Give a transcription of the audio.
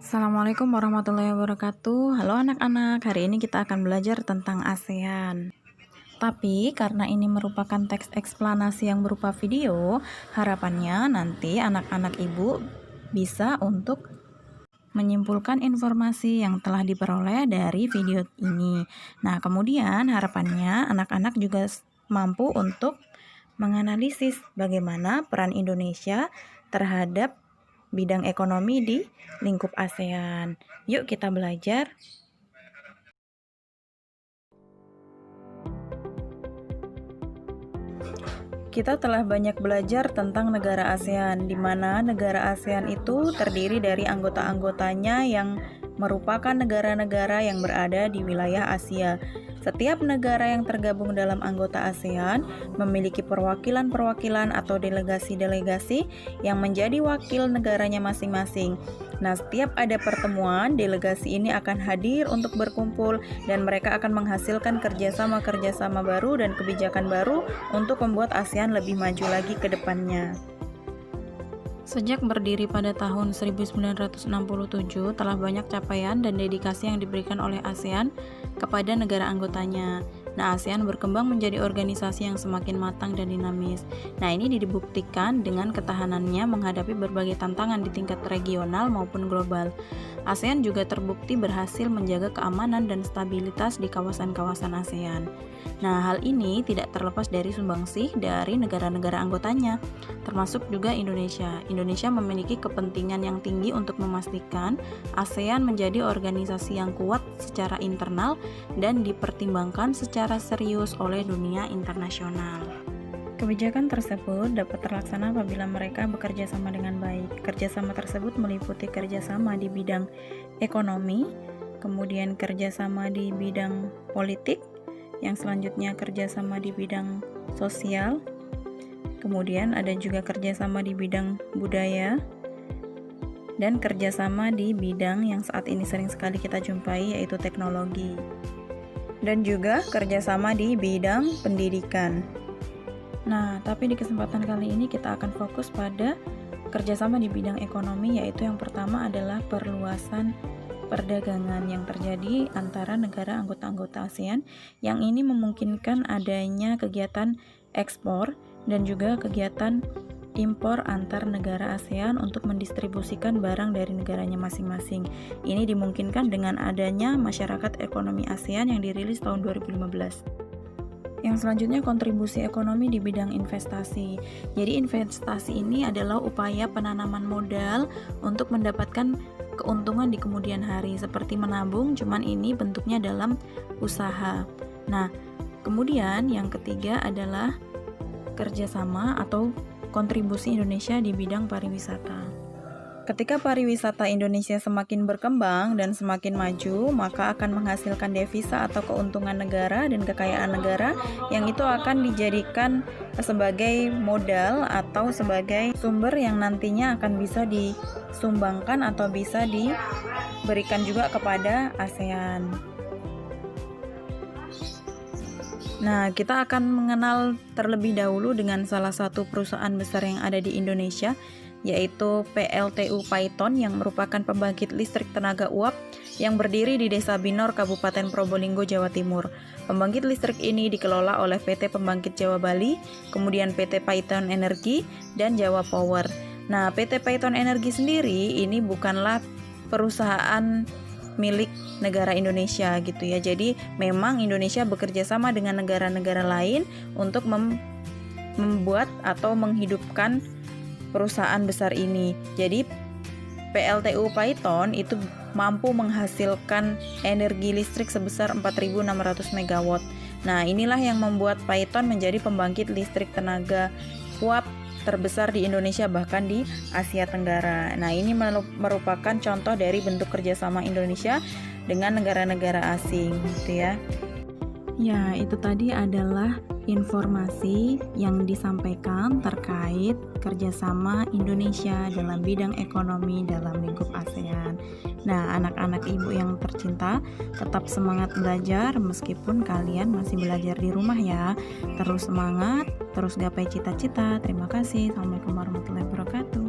Assalamualaikum warahmatullahi wabarakatuh. Halo anak-anak, hari ini kita akan belajar tentang ASEAN. Tapi karena ini merupakan teks eksplanasi yang berupa video, harapannya nanti anak-anak ibu bisa untuk menyimpulkan informasi yang telah diperoleh dari video ini. Nah, kemudian harapannya anak-anak juga mampu untuk menganalisis bagaimana peran Indonesia terhadap bidang ekonomi di lingkup ASEAN. Yuk kita belajar. Kita telah banyak belajar tentang negara ASEAN, di mana negara ASEAN itu terdiri dari anggota-anggotanya yang merupakan negara-negara yang berada di wilayah Asia. Setiap negara yang tergabung dalam anggota ASEAN memiliki perwakilan-perwakilan atau delegasi-delegasi yang menjadi wakil negaranya masing-masing. Nah, setiap ada pertemuan, delegasi ini akan hadir untuk berkumpul dan mereka akan menghasilkan kerjasama-kerjasama baru dan kebijakan baru untuk membuat ASEAN lebih maju lagi ke depannya. Sejak berdiri pada tahun 1967, telah banyak capaian dan dedikasi yang diberikan oleh ASEAN kepada negara anggotanya. Nah, ASEAN berkembang menjadi organisasi yang semakin matang dan dinamis. Nah, ini dibuktikan dengan ketahanannya menghadapi berbagai tantangan di tingkat regional maupun global. ASEAN juga terbukti berhasil menjaga keamanan dan stabilitas di kawasan-kawasan ASEAN. Nah, hal ini tidak terlepas dari sumbangsih dari negara-negara anggotanya, termasuk juga Indonesia. Indonesia memiliki kepentingan yang tinggi untuk memastikan ASEAN menjadi organisasi yang kuat secara internal dan dipertimbangkan secara serius oleh dunia internasional. Kebijakan tersebut dapat terlaksana apabila mereka bekerja sama dengan baik. Kerjasama tersebut meliputi kerjasama di bidang ekonomi, kemudian kerjasama di bidang politik, yang selanjutnya kerjasama di bidang sosial, kemudian ada juga kerjasama di bidang budaya, dan kerjasama di bidang yang saat ini sering sekali kita jumpai yaitu teknologi, dan juga kerjasama di bidang pendidikan. Nah, tapi di kesempatan kali ini kita akan fokus pada kerjasama di bidang ekonomi, yaitu yang pertama adalah perluasan perdagangan yang terjadi antara negara anggota-anggota ASEAN, yang ini memungkinkan adanya kegiatan ekspor dan juga kegiatan impor antar negara ASEAN untuk mendistribusikan barang dari negaranya masing-masing. Ini dimungkinkan dengan adanya Masyarakat Ekonomi ASEAN yang dirilis tahun 2015. Yang selanjutnya kontribusi ekonomi di bidang investasi. Jadi investasi ini adalah upaya penanaman modal untuk mendapatkan keuntungan di kemudian hari, seperti menabung, cuman ini bentuknya dalam usaha. Nah, kemudian yang ketiga adalah kerjasama atau kontribusi Indonesia di bidang pariwisata. Ketika pariwisata Indonesia semakin berkembang dan semakin maju, maka akan menghasilkan devisa atau keuntungan negara dan kekayaan negara yang itu akan dijadikan sebagai modal atau sebagai sumber yang nantinya akan bisa disumbangkan atau bisa diberikan juga kepada ASEAN. Nah, kita akan mengenal terlebih dahulu dengan salah satu perusahaan besar yang ada di Indonesia, yaitu PLTU Paiton, yang merupakan pembangkit listrik tenaga uap yang berdiri di Desa Binor, Kabupaten Probolinggo, Jawa Timur. Pembangkit listrik ini dikelola oleh PT Pembangkit Jawa Bali, kemudian PT Paiton Energi, dan Jawa Power. Nah, PT Paiton Energi sendiri ini bukanlah perusahaan milik negara Indonesia gitu ya. Jadi memang Indonesia bekerja sama dengan negara-negara lain untuk membuat atau menghidupkan perusahaan besar ini. Jadi PLTU Paiton itu mampu menghasilkan energi listrik sebesar 4.600 MW. Nah, inilah yang membuat Paiton menjadi pembangkit listrik tenaga uap terbesar di Indonesia, bahkan di Asia Tenggara. Nah, ini merupakan contoh dari bentuk kerjasama Indonesia dengan negara-negara asing gitu ya. Ya, itu tadi adalah informasi yang disampaikan terkait kerjasama Indonesia dalam bidang ekonomi dalam lingkup ASEAN. Nah, anak-anak ibu yang tercinta, tetap semangat belajar meskipun kalian masih belajar di rumah ya. Terus semangat, terus gapai cita-cita. Terima kasih. Assalamualaikum warahmatullahi wabarakatuh.